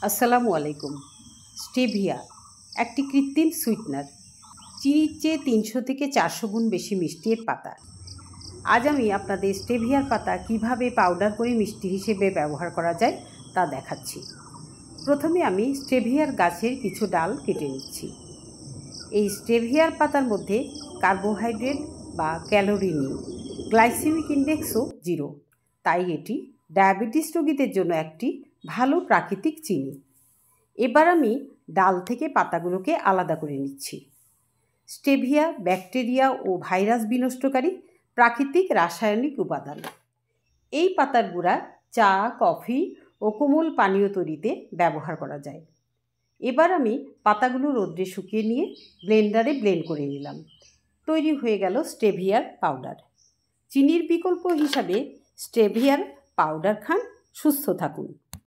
আসসালামু আলাইকুম। স্টেভিয়া একটি কৃত্রিম সুইটনার, চিনির চেয়ে 300 থেকে 400 গুণ বেশি মিষ্টি এর পাতা। আজ আমি আপনাদের স্টেভিয়ার পাতা কিভাবে পাউডার করে মিষ্টি হিসেবে ব্যবহার করা যায় তা দেখাচ্ছি। প্রথমে আমি স্টেভিয়ার গাছের কিছু ডাল কেটে নিচ্ছি। এই স্টেভিয়ার পাতার মধ্যে কার্বোহাইড্রেট বা ক্যালোরি নেই, গ্লাইসেমিক ইন্ডেক্সও 0, তাই এটি ডায়াবেটিস রোগীদের জন্য একটি ভালো প্রাকৃতিক চিনি। এবার আমি ডাল থেকে পাতাগুলোকে আলাদা করে নিচ্ছি। স্টেভিয়া ব্যাকটেরিয়া ও ভাইরাস বিনষ্টকারী প্রাকৃতিক রাসায়নিক উপাদান। এই পাতার গুঁড়া চা, কফি ও কোমল পানীয় তৈরিতে ব্যবহার করা যায়। এবার আমি পাতাগুলো রোদ্রে শুকিয়ে নিয়ে ব্লেন্ডারে ব্লেন্ড করে নিলাম। তৈরি হয়ে গেল স্টেভিয়ার পাউডার। চিনির বিকল্প হিসাবে স্টেভিয়ার পাউডার খান, সুস্থ থাকুন।